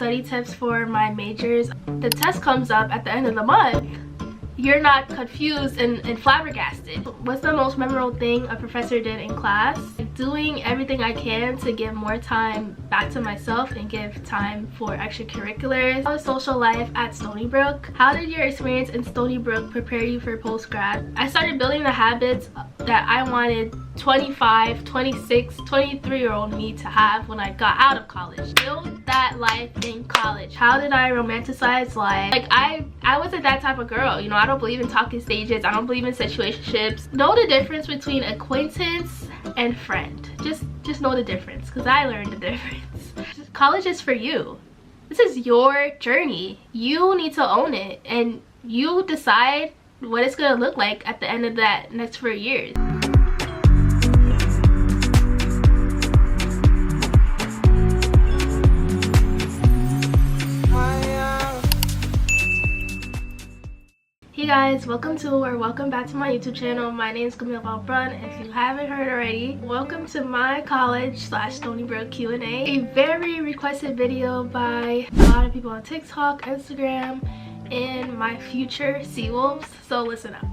Study tips for my majors. The test comes up at the end of the month. You're not confused and flabbergasted. What's the most memorable thing a professor did in class? Doing everything I can to give more time back to myself and give time for extracurriculars. How was social life at Stony Brook? How did your experience in Stony Brook prepare you for post-grad? I started building the habits that I wanted 25, 26, 23-year-old me to have when I got out of college. Build that life in college. How did I romanticize life? Like I wasn't that type of girl, you know. I don't believe in talking stages. I don't believe in situationships. Know the difference between acquaintance and friend. Just know the difference, because I learned the difference. College is for you. This is your journey. You need to own it, and you decide what it's gonna look like at the end of that next 4 years. Hey guys, welcome back to my YouTube channel. My name is Gamille. If you haven't heard already, welcome to my college/Stony Brook Q&A. A very requested video by a lot of people on TikTok, Instagram, and my future Seawolves. So listen up.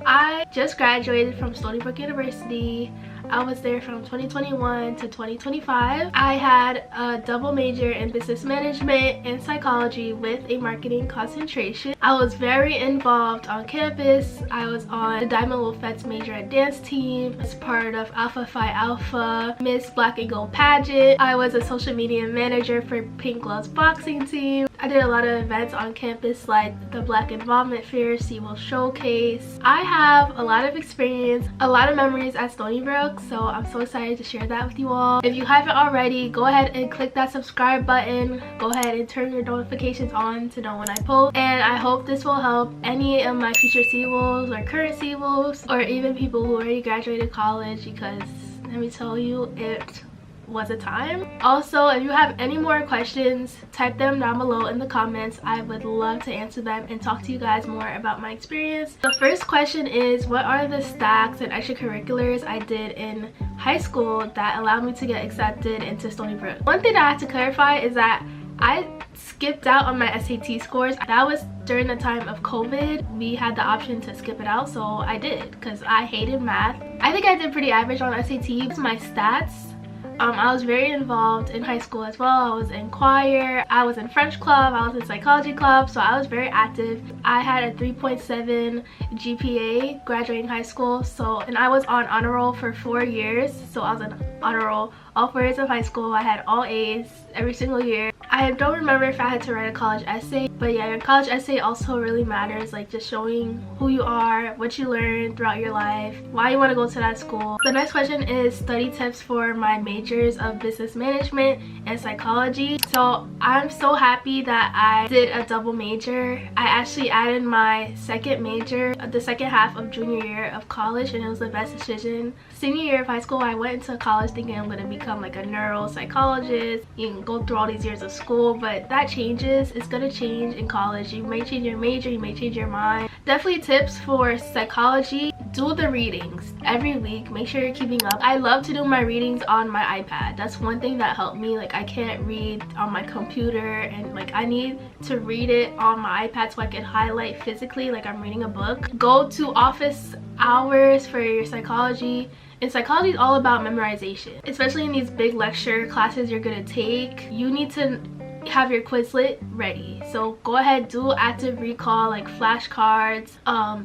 I just graduated from Stony Brook University. I was there from 2021 to 2025. I had a double major in business management and psychology with a marketing concentration. I was very involved on campus. I was on the Diamond Wolfettes major at dance team, as part of Alpha Phi Alpha, Miss Black and Gold pageant. I was a social media manager for Pink Gloves boxing team. I did a lot of events on campus like the Black Involvement Fair, Seawolf Showcase. I have a lot of experience, a lot of memories at Stony Brook, so I'm so excited to share that with you all. If you haven't already, go ahead and click that subscribe button. Go ahead and turn your notifications on to know when I post. And I hope this will help any of my future Seawolves or current Seawolves, or even people who already graduated college, because let me tell you, it was a time. Also, if you have any more questions, type them down below in the comments. I would love to answer them and talk to you guys more about my experience. The first question is, what are the stacks and extracurriculars I did in high school that allowed me to get accepted into Stony Brook? One thing that I have to clarify is that I skipped out on my SAT scores. That was during the time of COVID. We had the option to skip it out, so I did, because I hated math. I think I did pretty average on SAT. My stats, I was very involved in high school as well. I was in choir, I was in French club, I was in psychology club, so I was very active. I had a 3.7 GPA graduating high school, and I was on honor roll for 4 years. So I was on honor roll all 4 years of high school. I had all A's every single year. I don't remember if I had to write a college essay, but yeah, your college essay also really matters, like just showing who you are, what you learned throughout your life, why you want to go to that school. The next question is study tips for my majors of business management and psychology. So I'm so happy that I did a double major. I actually added my second major the second half of junior year of college, and it was the best decision. Senior year of high school, I went into college thinking I'm going to become like a neuropsychologist. You can go through all these years of school, but that changes. It's going to change in college. You may change your major, you may change your mind. Definitely tips for psychology. Do the readings every week. Make sure you're keeping up. I love to do my readings on my iPad. That's one thing that helped me. Like, I can't read on my computer, and like I need to read it on my iPad so I can highlight physically like I'm reading a book. Go to office hours for your psychology. And psychology is all about memorization, especially in these big lecture classes you're gonna take. You need to have your Quizlet ready, so go ahead, do active recall like flashcards,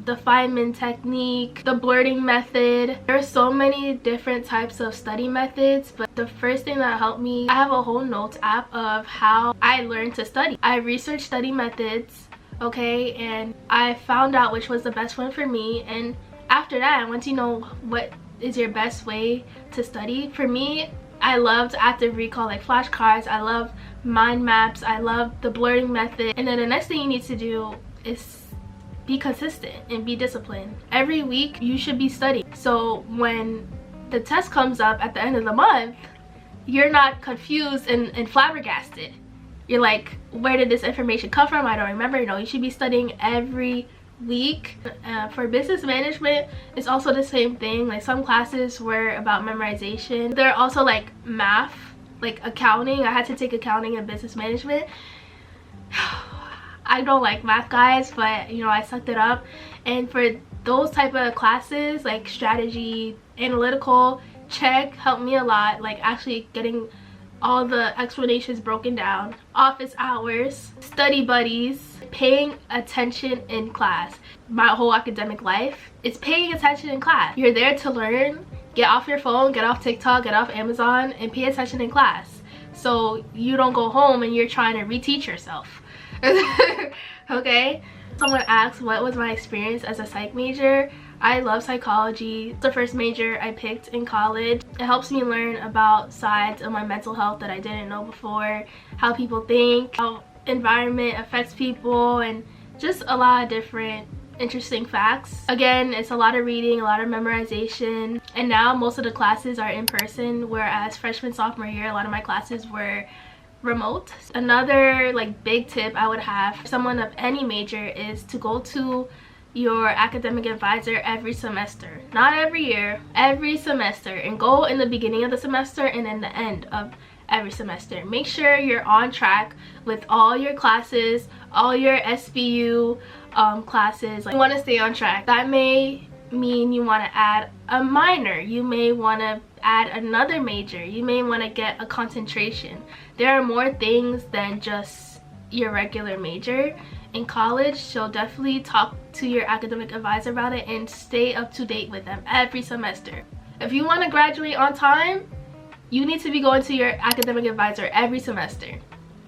the Feynman technique, the blurting method. There are so many different types of study methods, but the first thing that helped me, I have a whole notes app of how I learned to study. I researched study methods, okay, and I found out which was the best one for me. And after that, once you know what is your best way to study, for me, I loved active recall like flashcards. I love mind maps. I love the blurting method. And then the next thing you need to do is be consistent and be disciplined. Every week you should be studying, so when the test comes up at the end of the month, you're not confused and flabbergasted. You're like, where did this information come from? I don't remember. No, you should be studying every week. For business management, it's also the same thing. Like, some classes were about memorization. There are also like math like accounting. I had to take accounting and business management. I don't like math, guys, but you know, I sucked it up. And for those type of classes like strategy, analytical, check helped me a lot, like actually getting all the explanations broken down. Office hours, study buddies, paying attention in class. My whole academic life is paying attention in class. You're there to learn. Get off your phone, get off TikTok, get off Amazon, and pay attention in class, so you don't go home and you're trying to reteach yourself. Okay, someone asked what was my experience as a psych major. I love psychology. It's the first major I picked in college. It helps me learn about sides of my mental health that I didn't know before, how people think, how environment affects people, and just a lot of different interesting facts. Again, it's a lot of reading, a lot of memorization, and now most of the classes are in person, whereas freshman, sophomore year, a lot of my classes were remote. Another like big tip I would have for someone of any major is to go to your academic advisor every semester, not every year, every semester, and go in the beginning of the semester and in the end of every semester. Make sure you're on track with all your classes, all your SBU classes. Like, you want to stay on track. That may mean you want to add a minor, you may want to add another major, you may want to get a concentration. There are more things than just your regular major in college, so definitely talk to your academic advisor about it and stay up to date with them every semester. If you want to graduate on time, you need to be going to your academic advisor every semester,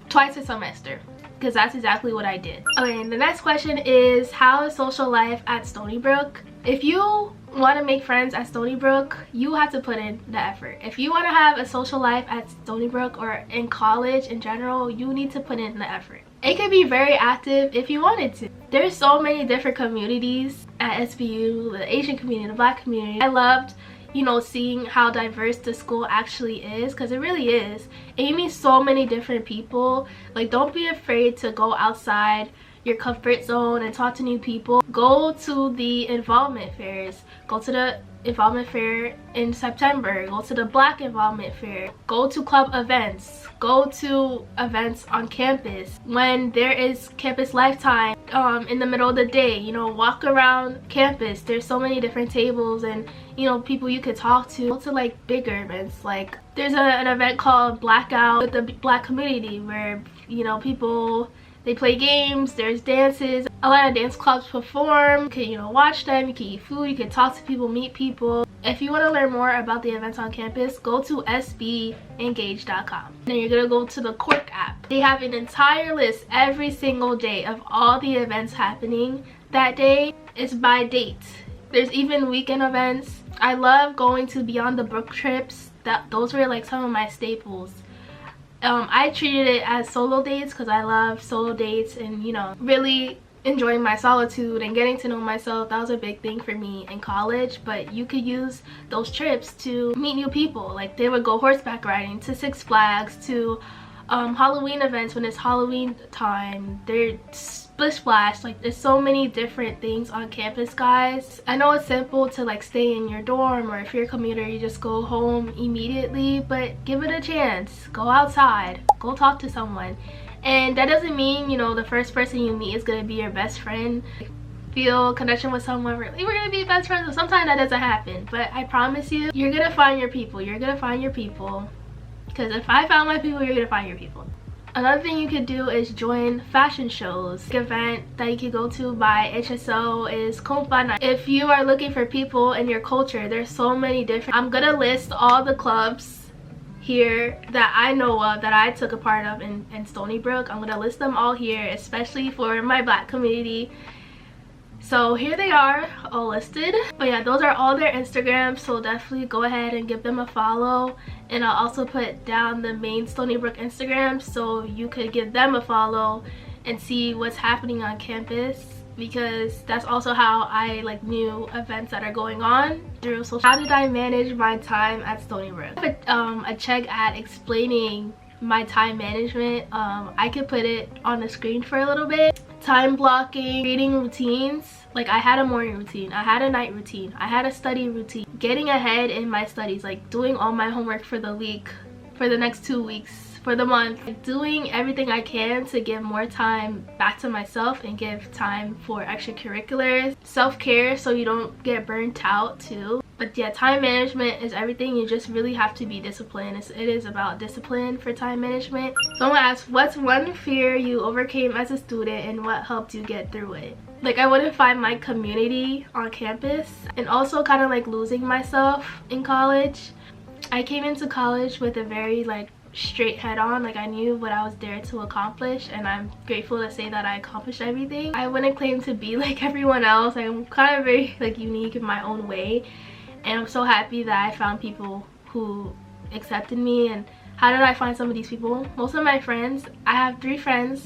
twice a semester, because that's exactly what I did. Okay, and the next question is, how is social life at Stony Brook? If you want to make friends at Stony Brook, you have to put in the effort. If you want to have a social life at Stony Brook or in college in general, you need to put in the effort. It could be very active if you wanted to. There's so many different communities at SBU, the Asian community, the Black community. I loved, you know, seeing how diverse the school actually is, because it really is. And you meet so many different people. Like, don't be afraid to go outside your comfort zone and talk to new people. Go to the involvement fairs. Go to the involvement fair in September. Go to the Black involvement fair. Go to club events. Go to events on campus when there is campus lifetime in the middle of the day. You know, walk around campus. There's so many different tables and, you know, people you could talk to. Go to like bigger events. Like, there's an event called Blackout with the Black community where, you know, people, they play games, there's dances, a lot of dance clubs perform. You can, you know, watch them, you can eat food, you can talk to people, meet people. If you want to learn more about the events on campus, go to sbengage.com. Then you're gonna go to the Cork app. They have an entire list every single day of all the events happening that day. It's by date. There's even weekend events. I love going to Beyond the Brook trips. Those were like some of my staples. I treated it as solo dates because I love solo dates and, you know, really enjoying my solitude and getting to know myself. That was a big thing for me in college, but you could use those trips to meet new people. Like, they would go horseback riding to Six Flags, to Halloween events when it's Halloween time. They're Splish Splash. Like, there's so many different things on campus, guys. I know it's simple to like stay in your dorm, or if you're a commuter you just go home immediately, but give it a chance. Go outside, go talk to someone. And that doesn't mean, you know, the first person you meet is gonna be your best friend. Feel connection with someone, really we're gonna be best friends. Sometimes that doesn't happen, but I promise you, you're gonna find your people. You're gonna find your people, because if I found my people, you're gonna find your people. Another thing you could do is join fashion shows. The event that you can go to by HSO is Compa Night. If you are looking for people in your culture, there's so many different. I'm gonna list all the clubs here that I know of, that I took a part of in Stony Brook. I'm gonna list them all here, especially for my Black community. So here they are, all listed. But yeah, those are all their Instagrams, so definitely go ahead and give them a follow. And I'll also put down the main Stony Brook Instagram so you could give them a follow and see what's happening on campus, because that's also how I like new events that are going on through social. How did I manage my time at Stony Brook? I put a check ad explaining my time management. I could put it on the screen for a little bit. Time blocking, creating routines. Like, I had a morning routine, I had a night routine, I had a study routine. Getting ahead in my studies, like doing all my homework for the week for the next 2 weeks, for the month, doing everything I can to give more time back to myself and give time for extracurriculars, self-care, so you don't get burnt out too. But yeah, time management is everything. You just really have to be disciplined. It is about discipline for time management. So I'm gonna ask, what's one fear you overcame as a student and what helped you get through it? Like, I wouldn't find my community on campus, and also kind of like losing myself in college. I came into college with a very like straight head on, like I knew what I was there to accomplish, and I'm grateful to say that I accomplished everything. I wouldn't claim to be like everyone else. I'm kind of very like unique in my own way, and I'm so happy that I found people who accepted me. And how did I find some of these people? Most of my friends, I have 3 friends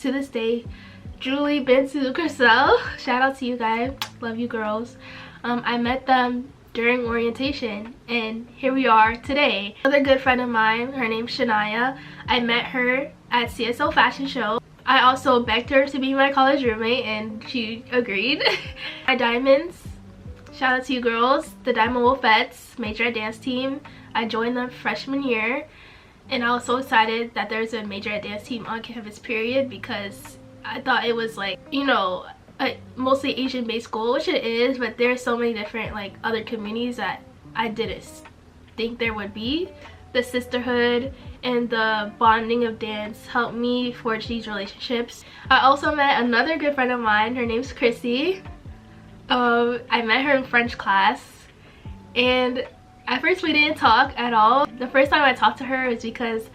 to this day: Julie, Bintu, Chriselle. Shout out to you guys, love you girls. I met them during orientation, and here we are today. Another good friend of mine, her name's Shania. I met her at CSO fashion show. I also begged her to be my college roommate and she agreed. My diamonds, shout out to you girls, the Diamond Wolfettes, major at dance team. I joined them freshman year, and I was so excited that there's a major at dance team on campus, period, because I thought it was like, you know, a mostly Asian based school, which it is, but there's so many different like other communities that I didn't think there would be. The sisterhood and the bonding of dance helped me forge these relationships. I also met another good friend of mine, her name's Chrissy. I met her in French class, and at first we didn't talk at all. The first time I talked to her was because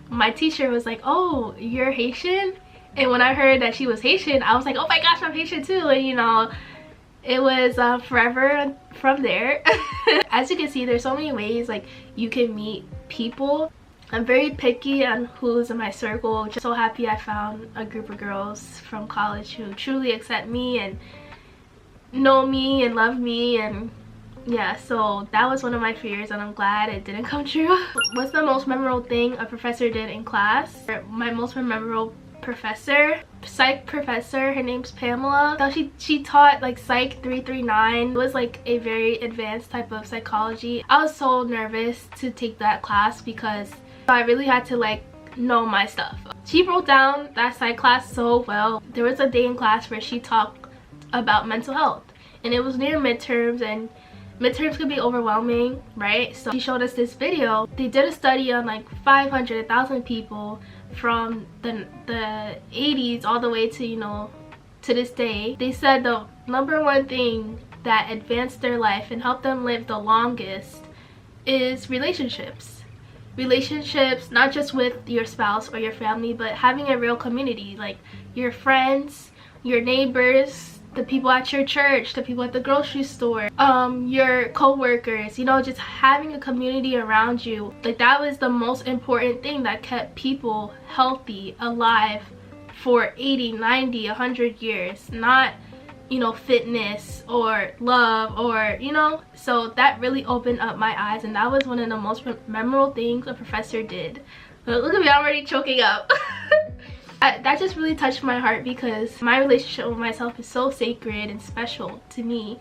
my teacher was like, "Oh, you're Haitian?" And when I heard that she was Haitian, I was like, oh my gosh, I'm Haitian too. And you know, it was forever from there. As you can see, there's so many ways like you can meet people. I'm very picky on who's in my circle. Just so happy I found a group of girls from college who truly accept me and know me and love me. And yeah, so that was one of my fears, and I'm glad it didn't come true. What's the most memorable thing a professor did in class? My most memorable professor, psych professor, her name's Pamela. So she taught like psych 339. It was like a very advanced type of psychology. I was so nervous to take that class because I really had to like know my stuff. She broke down that psych class so well. There was a day in class where she talked about mental health, and it was near midterms, and midterms could be overwhelming, right? So she showed us this video. They did a study on like 500, 1,000 people from the 80s all the way to, you know, to this day. They said the #1 thing that advanced their life and helped them live the longest is relationships. Relationships, not just with your spouse or your family, but having a real community, like your friends, your neighbors, the people at your church, the people at the grocery store, your co-workers, you know, just having a community around you. Like, that was the most important thing that kept people healthy, alive for 80, 90, 100 years. Not, you know, fitness or love or, you know. So that really opened up my eyes, and that was one of the most memorable things a professor did. But look at me, I'm already choking up. That just really touched my heart, because my relationship with myself is so sacred and special to me.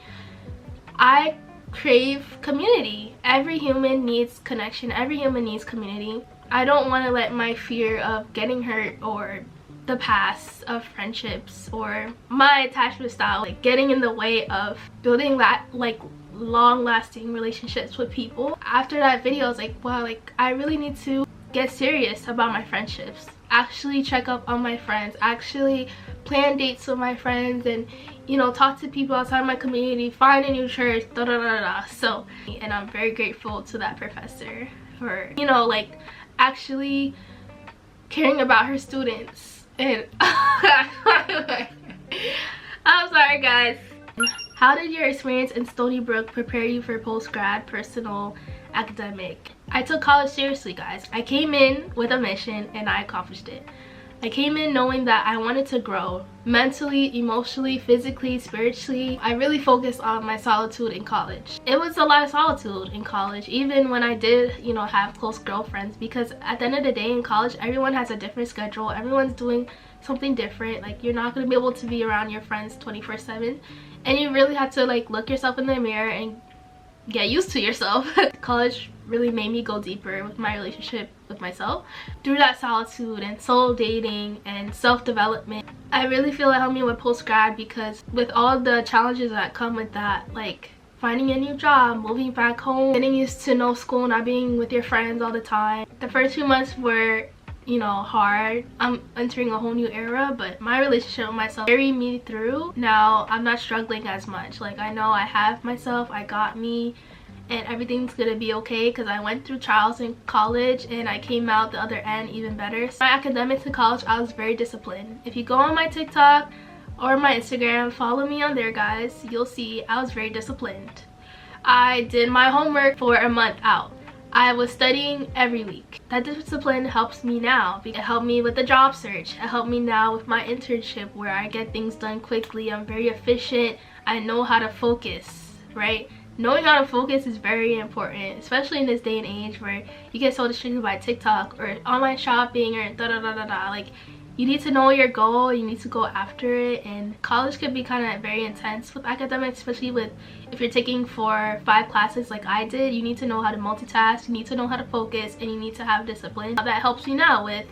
I crave community. Every human needs connection. Every human needs community. I don't want to let my fear of getting hurt or the past of friendships or my attachment style like getting in the way of building that like long-lasting relationships with people. After that video, I was like, wow, like I really need to get serious about my friendships, actually check up on my friends, actually plan dates with my friends, and you know, talk to people outside my community, find a new church, da da da da. So, and I'm very grateful to that professor for, you know, like actually caring about her students. And I'm sorry guys. How did your experience in Stony Brook prepare you for post-grad, personal, academic? I took college seriously, guys. I came in with a mission and I accomplished it. I came in knowing that I wanted to grow mentally, emotionally, physically, spiritually. I really focused on my solitude in college. It was a lot of solitude in college, even when I did, you know, have close girlfriends, because at the end of the day in college, everyone has a different schedule. Everyone's doing something different. Like, you're not going to be able to be around your friends 24/7. And you really have to like look yourself in the mirror and get used to yourself. College really made me go deeper with my relationship with myself through that solitude and soul dating and self-development. I really feel it helped me with post-grad, because with all the challenges that come with that, like finding a new job, moving back home, getting used to no school, not being with your friends all the time. The first few months were, you know, hard. I'm entering a whole new era, but my relationship with myself carried me through. Now I'm not struggling as much. Like, I know I have myself, I got me, and everything's gonna be okay, because I went through trials in college and I came out the other end even better. So my academics in college, I was very disciplined. If you go on my TikTok or my Instagram, follow me on there, guys, you'll see I was very disciplined. I did my homework for a month out. I was studying every week. That discipline helps me now. It helped me with the job search. It helped me now with my internship, where I get things done quickly. I'm very efficient. I know how to focus, right? Knowing how to focus is very important, especially in this day and age where you get so distracted by TikTok or online shopping or da-da-da-da-da. Like, you need to know your goal, you need to go after it. And college can be kind of very intense with academics, especially with if you're taking 4 or 5 classes like I did. You need to know how to multitask, you need to know how to focus, and you need to have discipline. That helps me now with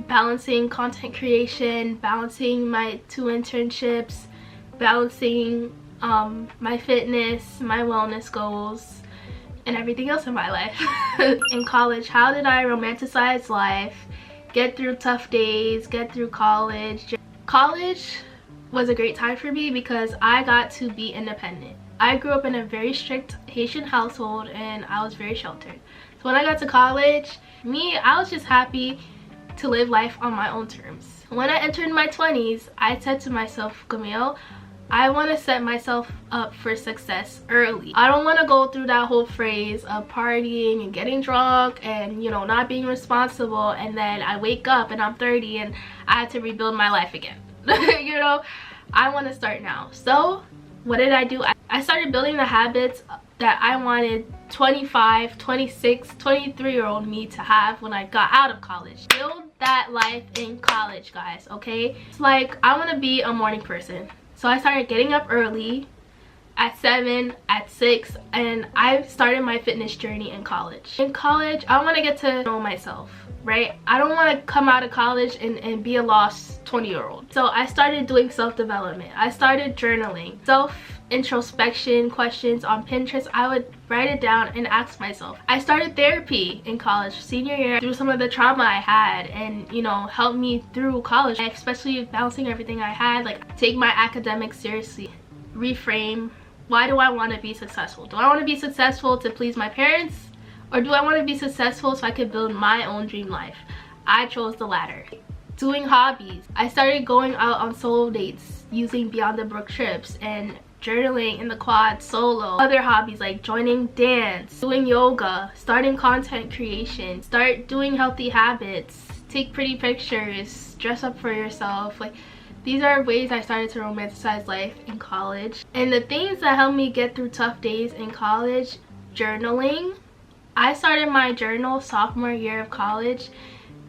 balancing content creation, balancing my 2 internships, balancing my fitness, my wellness goals, and everything else in my life. In college, how did I romanticize life, get through tough days, get through college? College was a great time for me because I got to be independent. I grew up in a very strict Haitian household and I was very sheltered. So when I got to college, I was just happy to live life on my own terms. When I entered my 20s, I said to myself, Gamille, I want to set myself up for success early. I don't want to go through that whole phase of partying and getting drunk and, you know, not being responsible, and then I wake up and I'm 30 and I had to rebuild my life again. You know, I want to start now. So what did I do? I started building the habits that I wanted 25, 26, 23-year-old me to have when I got out of college. Build that life in college, guys, okay? It's like, I want to be a morning person. So I started getting up early at 7, at 6, and I started my fitness journey in college. In college, I want to get to know myself, right? I don't want to come out of college and be a lost 20-year-old. So I started doing self-development. I started journaling, self-introspection questions on Pinterest. I would write it down and ask myself. I started therapy in college, senior year, through some of the trauma I had, and, you know, helped me through college, especially balancing everything I had. Like, take my academics seriously, reframe. Why do I want to be successful? Do I want to be successful to please my parents? Or do I want to be successful so I could build my own dream life? I chose the latter. Doing hobbies. I started going out on solo dates using Beyond the Brook trips and journaling in the quad solo. Other hobbies like joining dance, doing yoga, starting content creation, start doing healthy habits, take pretty pictures, dress up for yourself. Like, these are ways I started to romanticize life in college. And the things that helped me get through tough days in college: journaling. I started my journal sophomore year of college,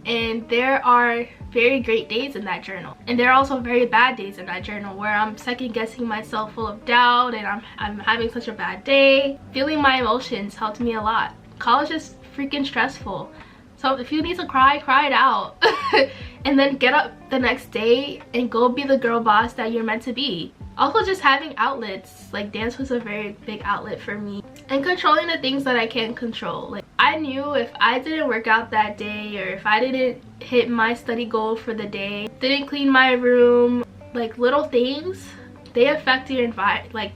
and there are very great days in that journal, and there are also very bad days in that journal where I'm second guessing myself, full of doubt, and I'm having such a bad day. Feeling my emotions helped me a lot. College is freaking stressful, so if you need to cry, cry it out. And then get up the next day and go be the girl boss that you're meant to be. Also, just having outlets, like dance was a very big outlet for me, and controlling the things that I can't control. Like, I knew if I didn't work out that day, or if I didn't hit my study goal for the day, didn't clean my room, like little things, they affect your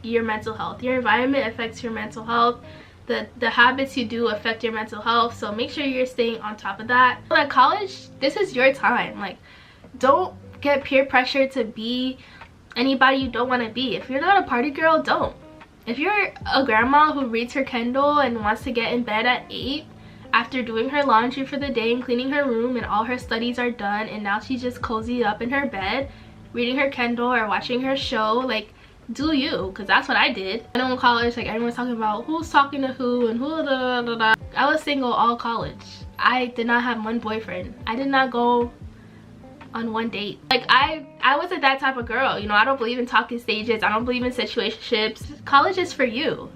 your mental health. Your environment affects your mental health. The habits you do affect your mental health, so make sure you're staying on top of that. At college, this is your time. Like, don't get peer pressure to be anybody you don't want to be. If you're not a party girl, don't. If you're a grandma who reads her Kindle and wants to get in bed at 8 after doing her laundry for the day and cleaning her room and all her studies are done, and now she's just cozy up in her bed reading her Kindle or watching her show, like, do you, because that's what I did. I know in college, like, everyone's talking about who's talking to who and who da da da da. I was single all college. I did not have one boyfriend. I did not go on one date. Like, I wasn't that type of girl, you know. I don't believe in talking stages. I don't believe in situationships. College is for you.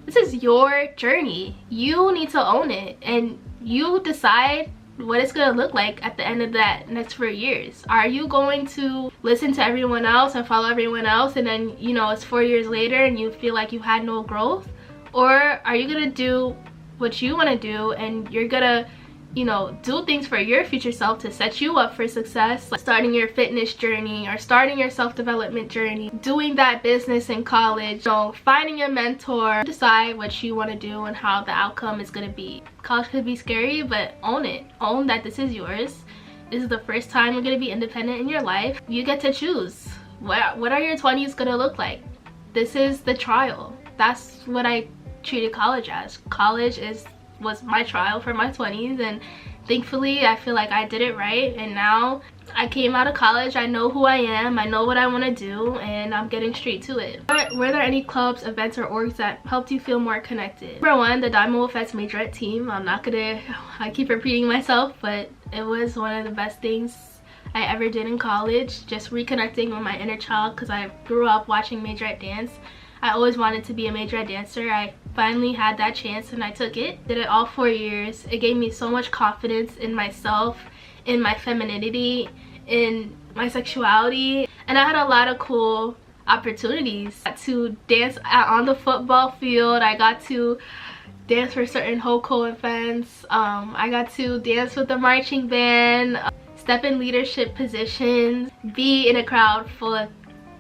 This is your journey. You need to own it, and you decide what it's gonna look like at the end of that next 4 years. Are you going to listen to everyone else and follow everyone else, and then, you know, it's 4 years later and you feel like you had no growth? Or are you gonna do what you want to do, and you're gonna, you know, do things for your future self to set you up for success, like starting your fitness journey or starting your self-development journey, doing that business in college, you know, finding a mentor. Decide what you want to do and how the outcome is going to be. College could be scary, but own it. Own that this is yours. This is the first time you're going to be independent in your life. You get to choose. What are your 20s going to look like? This is the trial. That's what I treated college as. College was my trial for my 20s, and thankfully I feel like I did it right. And now I came out of college, I know who I am, I know what I want to do, and I'm getting straight to it. Were there any clubs, events, or orgs that helped you feel more connected? Number one, the Diamond Wolfettes Majorette team. I keep repeating myself, but it was one of the best things I ever did in college. Just reconnecting with my inner child, because I grew up watching Majorette dance. I always wanted to be a Majorette dancer. I finally had that chance and I took it. Did it all 4 years. It gave me so much confidence in myself, in my femininity, in my sexuality, and I had a lot of cool opportunities. I got to dance on the football field. I got to dance for certain HOCO events. I got to dance with the marching band, step in leadership positions, be in a crowd full of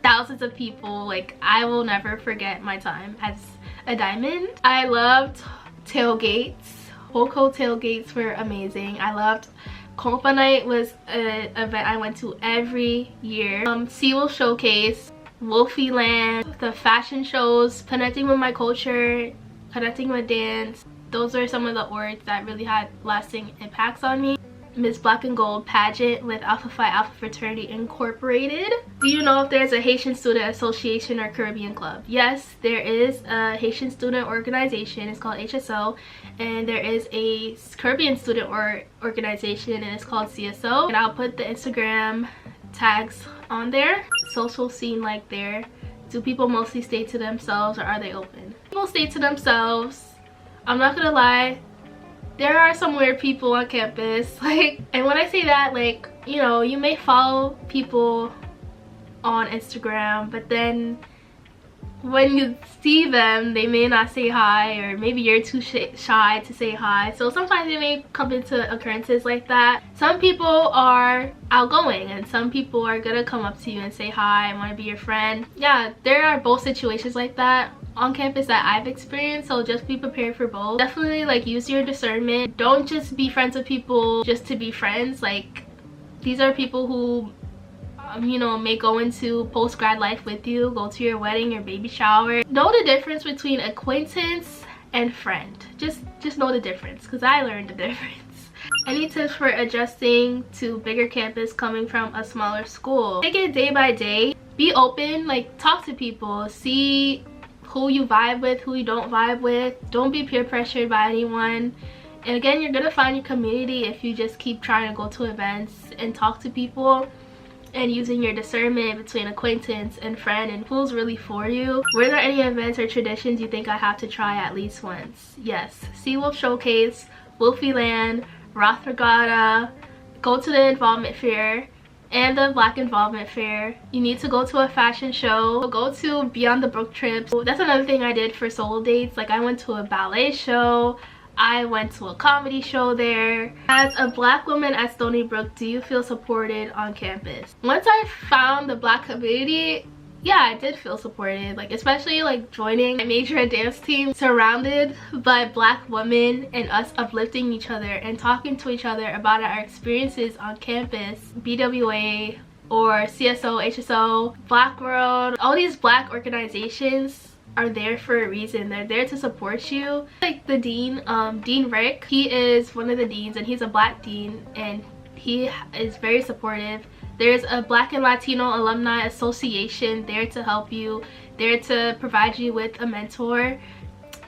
thousands of people. Like, I will never forget my time as a diamond. I loved tailgates. HOCO tailgates were amazing. I loved Compa Night. Was an event I went to every year. Seawolf Showcase, Wolfie Land, the fashion shows, connecting with my culture, connecting with dance. Those are some of the orgs that really had lasting impacts on me. Miss Black and Gold pageant with Alpha Phi Alpha Fraternity Incorporated. Do you know if there's a Haitian Student Association or Caribbean Club? Yes, there is a Haitian Student Organization. It's called HSO, and there is a Caribbean Student Organization, and it's called CSO. And I'll put the Instagram tags on there. Social scene like there. Do people mostly stay to themselves, or are they open? People stay to themselves. I'm not gonna lie. There are some weird people on campus, like, and when I say that, like, you know, you may follow people on Instagram, but then when you see them, they may not say hi, or maybe you're too shy to say hi. So sometimes you may come into occurrences like that. Some people are outgoing, and some people are gonna come up to you and say hi and want to be your friend. Yeah, there are both situations like that on campus that I've experienced, so just be prepared for both. Definitely, like, use your discernment. Don't just be friends with people just to be friends. Like, these are people who you know, may go into post-grad life with you, go to your wedding, your baby shower. Know the difference between acquaintance and friend. Just know the difference, because I learned the difference. Any tips for adjusting to bigger campus coming from a smaller school? Take it day by day. Be open, like, talk to people, see who you vibe with, who you don't vibe with. Don't be peer pressured by anyone. And again, you're gonna find your community if you just keep trying to go to events and talk to people, and using your discernment between acquaintance and friend and who's really for you. Were there any events or traditions you think I have to try at least once? Yes. Seawolf Showcase, Wolfie Land, Roth Regatta, go to the Involvement Fair and the Black Involvement Fair. You need to go to a fashion show. Go to Beyond the Brook trips. That's another thing I did for solo dates. Like, I went to a ballet show. I went to a comedy show there. As a Black woman at Stony Brook, do you feel supported on campus? Once I found the Black community, yeah, I did feel supported. Like, especially like joining a major dance team surrounded by Black women, and us uplifting each other and talking to each other about our experiences on campus. BWA or CSO, HSO, Black World, all these Black organizations are there for a reason. They're there to support you. Like the dean, Dean Rick, he is one of the deans, and he's a Black dean, and he is very supportive. There's a Black and Latino Alumni Association there to help you, there to provide you with a mentor.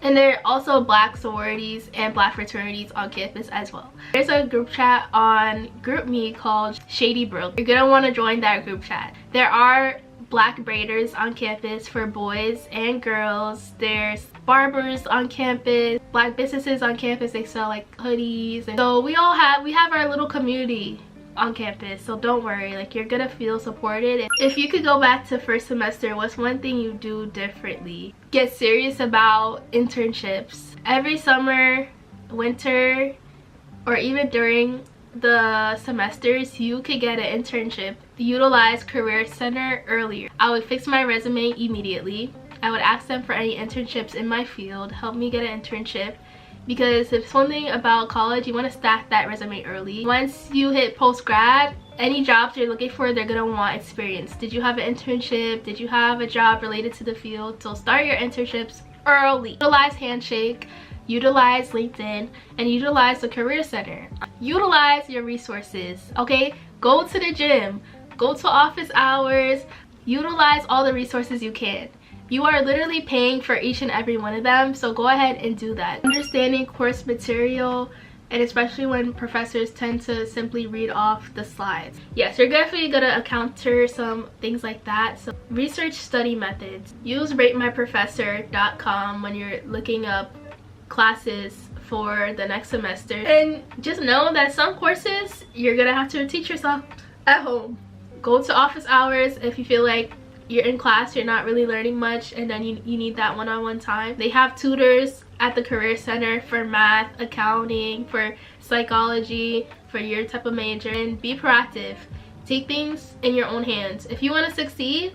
And there are also Black sororities and Black fraternities on campus as well. There's a group chat on GroupMe called Shady Brook. You're gonna want to join that group chat. There are black braiders on campus for boys and girls. There's barbers on campus, black businesses on campus. They sell like hoodies, and so we have our little community on campus. So don't worry, like, you're gonna feel supported. If you could go back to first semester, what's one thing you do differently? Get serious about internships. Every summer, winter, or even during the semesters, you could get an internship. Utilize Career Center earlier. I would fix my resume immediately. I would ask them for any internships in my field. Help me get an internship, because if something about college, you want to stack that resume early. Once you hit post-grad, any jobs you're looking for, they're gonna want experience. Did you have an internship? Did you have a job related to the field? So start your internships early. Utilize Handshake, utilize LinkedIn, and utilize the Career Center. Utilize your resources, okay? Go to the gym, go to office hours, utilize all the resources you can. You are literally paying for each and every one of them, so go ahead and do that. Understanding course material, and especially when professors tend to simply read off the slides. Yes, you're definitely gonna encounter some things like that. So research study methods. Use ratemyprofessor.com when you're looking up classes for the next semester. And just know that some courses you're gonna have to teach yourself at home. Go to office hours if you feel like you're in class, you're not really learning much, and then you need that one-on-one time. They have tutors at the Career Center for math, accounting, for psychology, for your type of major. And be proactive. Take things in your own hands. If you want to succeed,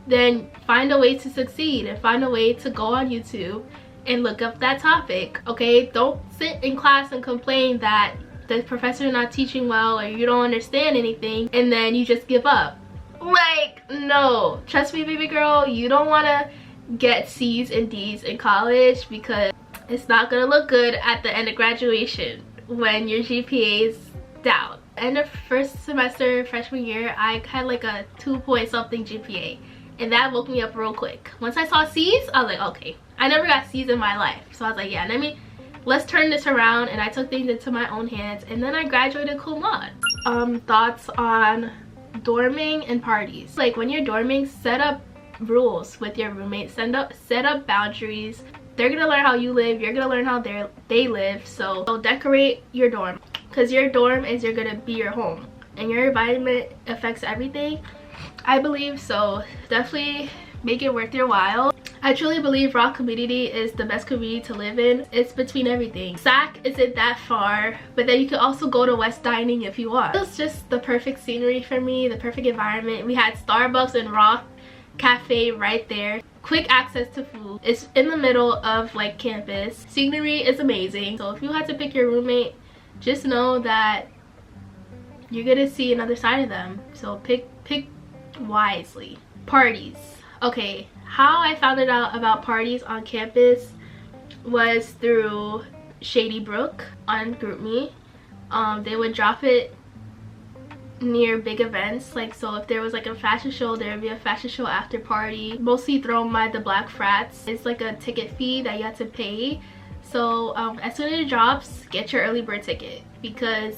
then find a way to succeed and find a way to go on YouTube and look up that topic, okay? Don't sit in class and complain that the professor is not teaching well or you don't understand anything and then you just give up. Like, no. Trust me, baby girl, you don't want to get C's and D's in college, because it's not going to look good at the end of graduation when your GPA is down. End of first semester, freshman year, I had like a 2-point-something GPA. And that woke me up real quick. Once I saw C's, I was like, okay. I never got C's in my life. So I was like, yeah, let's turn this around. And I took things into my own hands. And then I graduated cum laude. Thoughts on dorming and parties. Like, when you're dorming, set up rules with your roommates. Set up boundaries. They're gonna learn how you live. You're gonna learn how they live. So decorate your dorm, because your dorm is gonna be your home. And your environment affects everything, I believe. So definitely make it worth your while. I truly believe Rock community is the best community to live in. It's between everything. SAC isn't that far, but then you can also go to West Dining if you want. It was just the perfect scenery for me, the perfect environment. We had Starbucks and Rock Cafe right there. Quick access to food. It's in the middle of like campus. Scenery is amazing. So if you had to pick your roommate, just know that you're gonna see another side of them. So pick wisely. Parties. Okay, how I found out about parties on campus was through Shady Brook on GroupMe. They would drop it near big events. Like, so if there was like a fashion show, there would be a fashion show after party, mostly thrown by the black frats. It's like a ticket fee that you have to pay. So as soon as it drops, get your early bird ticket, because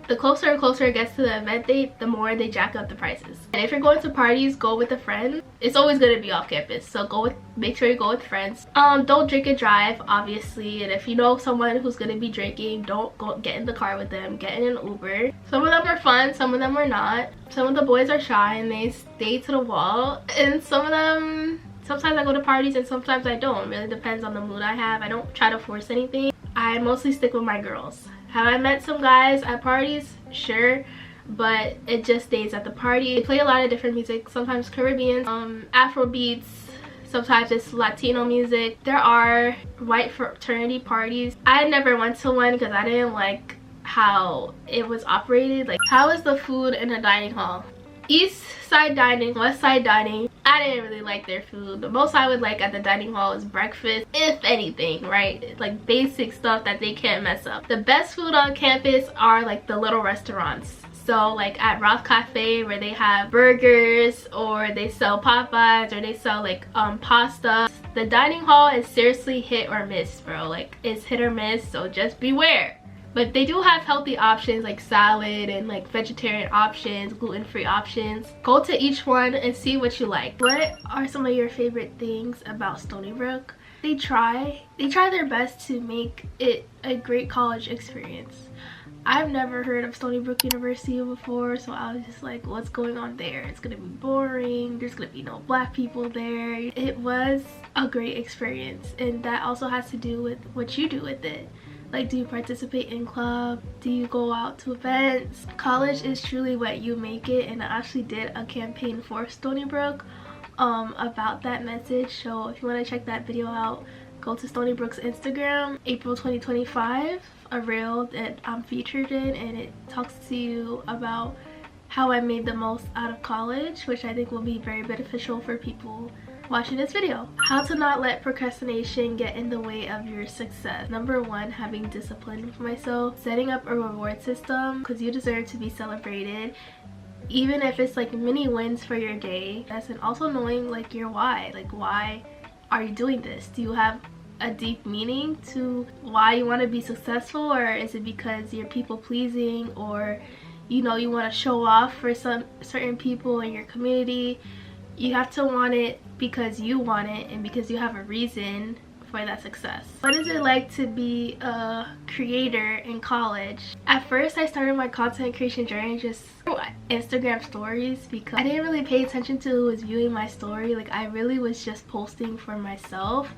the closer and closer it gets to the event date, the more they jack up the prices. And if you're going to parties, go with a friend. It's always going to be off campus, so make sure you go with friends. Don't drink and drive, obviously. And if you know someone who's going to be drinking, don't go get in the car with them. Get in an Uber. Some of them are fun, some of them are not. Some of the boys are shy and they stay to the wall. And some of them, sometimes I go to parties and sometimes I don't. It really depends on the mood I have. I don't try to force anything. I mostly stick with my girls. Have I met some guys at parties? Sure, but it just stays at the party. They play a lot of different music, sometimes Caribbean, Afro beats, sometimes it's Latino music. There are white fraternity parties. I never went to one because I didn't like how it was operated. Like, how is the food in a dining hall? East side dining, west side dining, I didn't really like their food. The most I would like at the dining hall is breakfast, if anything, right? Like basic stuff that they can't mess up. The best food on campus are like the little restaurants. So like at Roth Cafe, where they have burgers, or they sell Popeyes, or they sell like pasta. The dining hall is seriously hit or miss, bro. Like, it's hit or miss, so just beware. but they do have healthy options like salad and like vegetarian options, gluten-free options. Go to each one and see what you like. What are some of your favorite things about Stony Brook? They try their best to make it a great college experience. I've never heard of Stony Brook University before, so I was just like, what's going on there? It's gonna be boring, there's gonna be no black people there. It was a great experience, and that also has to do with what you do with it. Like, do you participate in club? Do you go out to events? College is truly what you make it, and I actually did a campaign for Stony Brook about that message. So if you want to check that video out, go to Stony Brook's Instagram, April 2025, a reel that I'm featured in, and it talks to you about how I made the most out of college, which I think will be very beneficial for people watching this video. How to not let procrastination get in the way of your success. Number one, having discipline with myself, setting up a reward system, because you deserve to be celebrated, even if it's like mini wins for your day. And also knowing like your why, like why are you doing this? Do you have a deep meaning to why you want to be successful, or is it because you're people pleasing, or you know you want to show off for some certain people in your community? You have to want it because you want it and because you have a reason for that success. What is it like to be a creator in college? At first I started my content creation journey just through Instagram stories, because I didn't really pay attention to who was viewing my story. Like, I really was just posting for myself.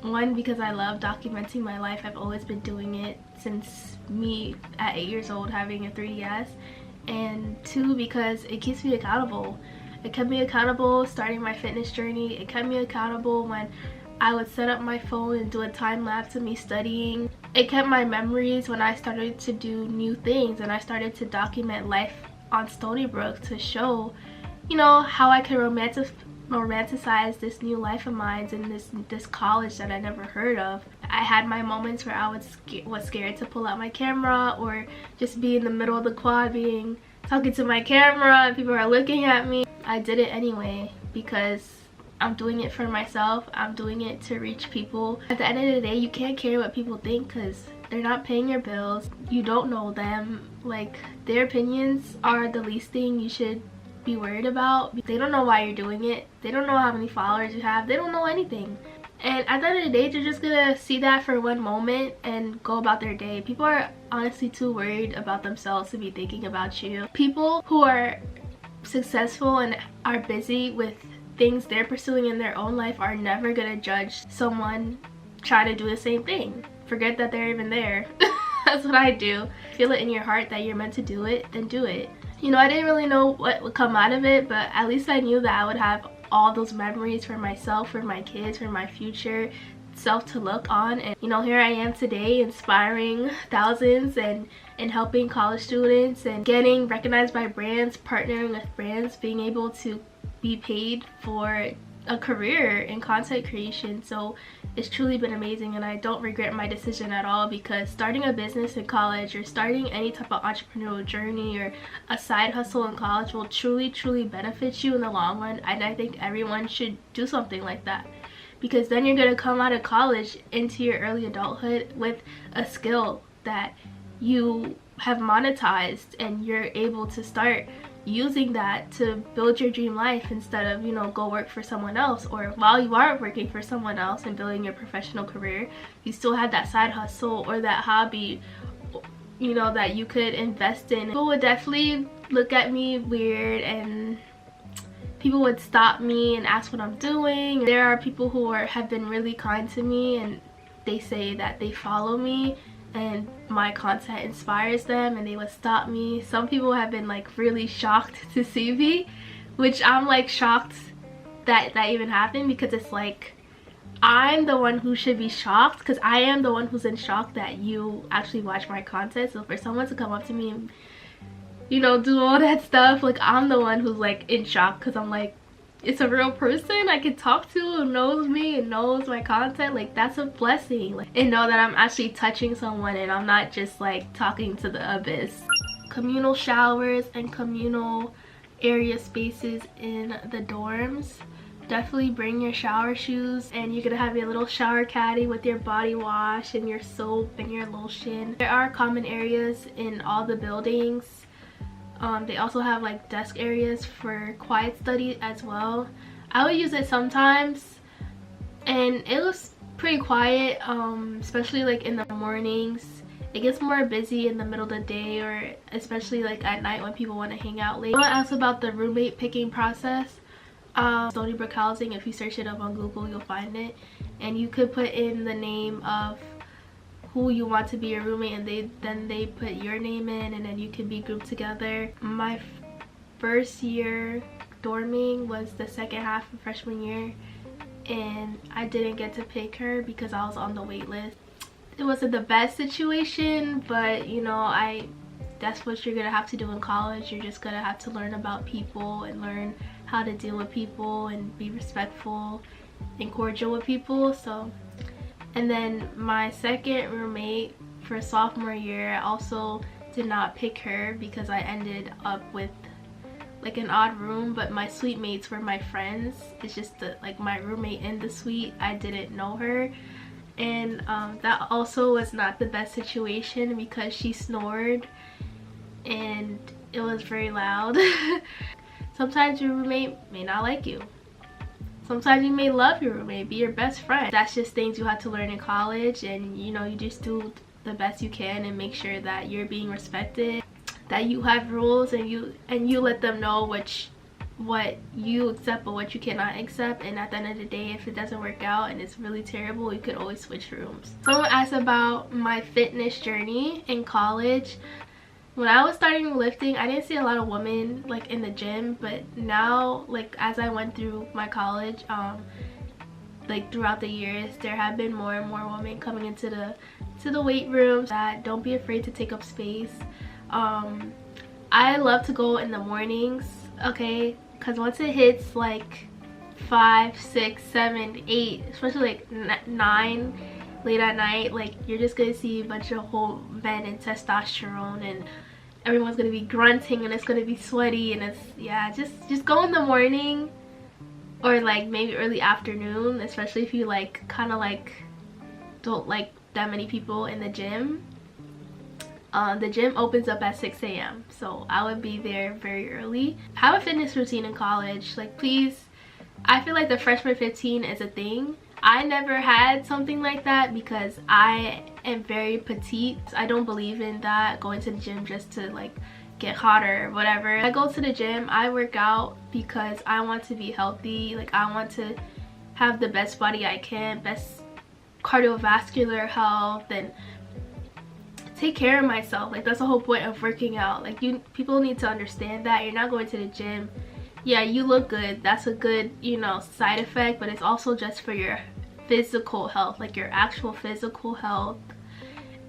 One, because I love documenting my life. I've always been doing it since me at 8 years old having a 3DS. And two, because it keeps me accountable. It kept me accountable starting my fitness journey. It kept me accountable when I would set up my phone and do a time lapse of me studying. It kept my memories when I started to do new things and I started to document life on Stony Brook to show, you know, how I could romanticize this new life of mine in this college that I never heard of. I had my moments where I was scared to pull out my camera, or just be in the middle of the quad talking to my camera and people are looking at me. I did it anyway because I'm doing it for myself. I'm doing it to reach people. At the end of the day, you can't care what people think because they're not paying your bills. You don't know them. Like, their opinions are the least thing you should be worried about. They don't know why you're doing it. They don't know how many followers you have. They don't know anything. And at the end of the day, they're just gonna see that for one moment and go about their day. People are honestly too worried about themselves to be thinking about you. People who are successful and are busy with things they're pursuing in their own life are never gonna judge someone trying to do the same thing. Forget that they're even there. That's what I do. Feel it in your heart that you're meant to do it, then do it. You know, I didn't really know what would come out of it, but at least I knew that I would have all those memories for myself, for my kids, for my future self to look on. And you know, here I am today inspiring thousands and helping college students and getting recognized by brands, partnering with brands, being able to be paid for a career in content creation. So it's truly been amazing, and I don't regret my decision at all, because starting a business in college or starting any type of entrepreneurial journey or a side hustle in college will truly benefit you in the long run. And I think everyone should do something like that, because then you're going to come out of college into your early adulthood with a skill that you have monetized, and you're able to start using that to build your dream life instead of, you know, go work for someone else. Or while you are working for someone else and building your professional career, you still have that side hustle or that hobby, you know, that you could invest in. People would definitely look at me weird, and people would stop me and ask what I'm doing. There are people who have been really kind to me, and they say that they follow me and my content inspires them, and they would stop me. Some people have been like really shocked to see me, which I'm like shocked that that even happened, because it's like I'm the one who should be shocked, because I am the one who's in shock that you actually watch my content. So for someone to come up to me and, you know, do all that stuff, like I'm the one who's like in shock, because I'm like, it's a real person I can talk to who knows me and knows my content. Like, that's a blessing. Like, and know that I'm actually touching someone and I'm not just like talking to the abyss. Communal showers and communal area spaces in the dorms. definitely bring your shower shoes, and you're gonna have your little shower caddy with your body wash and your soap and your lotion. There are common areas in all the buildings. They also have like desk areas for quiet study as well. I would use it sometimes, and it was pretty quiet, especially like in the mornings. It gets more busy in the middle of the day, or especially like at night when people want to hang out late. I want to ask about the roommate picking process. Stony Brook housing, if you search it up on Google, you'll find it, and you could put in the name of who you want to be your roommate, and then they put your name in, and then you can be grouped together. My first year dorming was the second half of freshman year, and I didn't get to pick her because I was on the wait list. It wasn't the best situation, but you know, that's what you're gonna have to do in college. You're just gonna have to learn about people and learn how to deal with people and be respectful and cordial with people. So, and then my second roommate for sophomore year, I also did not pick her because I ended up with like an odd room, but my suite mates were my friends. It's just like my roommate in the suite, I didn't know her, and that also was not the best situation because she snored and it was very loud. Sometimes your roommate may not like you. Sometimes you may love your roommate, be your best friend. That's just things you have to learn in college, and you know, you just do the best you can and make sure that you're being respected, that you have rules, and you let them know what you accept but what you cannot accept. And at the end of the day, if it doesn't work out and it's really terrible, you could always switch rooms. Someone asked about my fitness journey in college. When I was starting lifting, I didn't see a lot of women like in the gym, but now, like as I went through my college, like throughout the years, there have been more and more women coming into the weight rooms. That don't be afraid to take up space. I love to go in the mornings, okay, because once it hits like 5, 6, 7, 8, especially like 9 late at night, like you're just gonna see a bunch of whole men and testosterone, and everyone's gonna be grunting and it's gonna be sweaty, and it's, yeah, just go in the morning or like maybe early afternoon, especially if you like kind of like don't like that many people in the gym. The gym opens up at 6 a.m. so I would be there very early. Have a fitness routine in college, like please. I feel like the freshman 15 is a thing. I never had something like that because I am very petite. I don't believe in that, going to the gym just to like get hotter or whatever. I go to the gym, I work out because I want to be healthy. Like I want to have the best body I can, best cardiovascular health, and take care of myself. Like that's the whole point of working out. Like people need to understand that you're not going to the gym. Yeah, you look good, that's a good, you know, side effect, but it's also just for your physical health, like your actual physical health,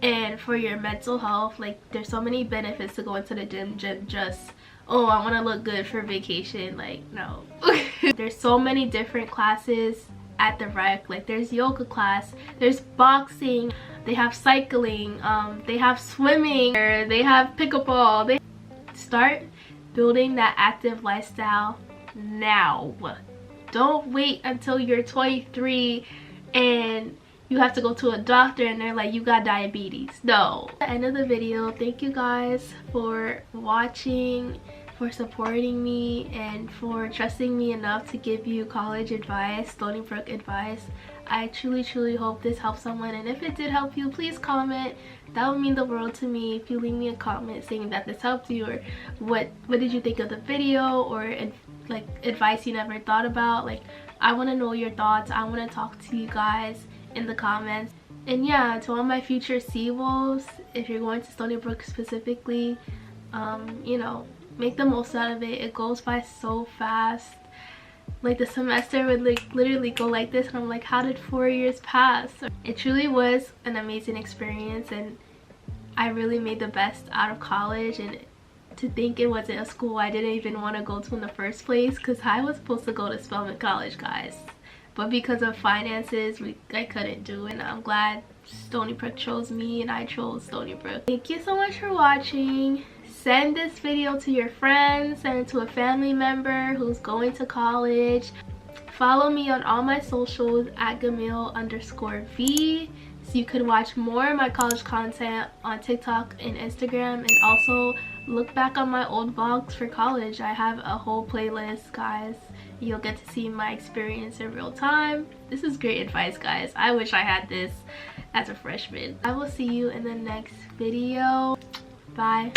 and for your mental health. Like there's so many benefits to going to the gym just, oh, I want to look good for vacation. Like no. There's so many different classes at the rec. Like there's yoga class, there's boxing, they have cycling, they have swimming, they have pickleball. They start building that active lifestyle now. Don't wait until you're 23 and you have to go to a doctor and they're like, you got diabetes. No. At the end of the video, thank you guys for watching, for supporting me, and for trusting me enough to give you college advice, Stony Brook advice. I truly hope this helps someone, and if it did help you, please comment. That would mean the world to me if you leave me a comment saying that this helped you, or what did you think of the video, or like advice you never thought about. Like I want to know your thoughts. I want to talk to you guys in the comments. And yeah, to all my future CWOs, if you're going to Stony Brook specifically, you know, make the most out of it. It goes by so fast. Like the semester would like literally go like this, and I'm like, how did 4 years pass? It truly was an amazing experience, and I really made the best out of college. And to think it wasn't a school I didn't even want to go to in the first place, because I was supposed to go to Spelman College, guys, but because of finances I couldn't do it. And I'm glad Stony Brook chose me and I chose Stony Brook. Thank you so much for watching. Send this video to your friends, send it to a family member who's going to college. Follow me on all my socials at Gamille_V, so you could watch more of my college content on TikTok and Instagram, and also look back on my old vlogs for college. I have a whole playlist, guys. You'll get to see my experience in real time. This is great advice, guys. I wish I had this as a freshman. I will see you in the next video. Bye.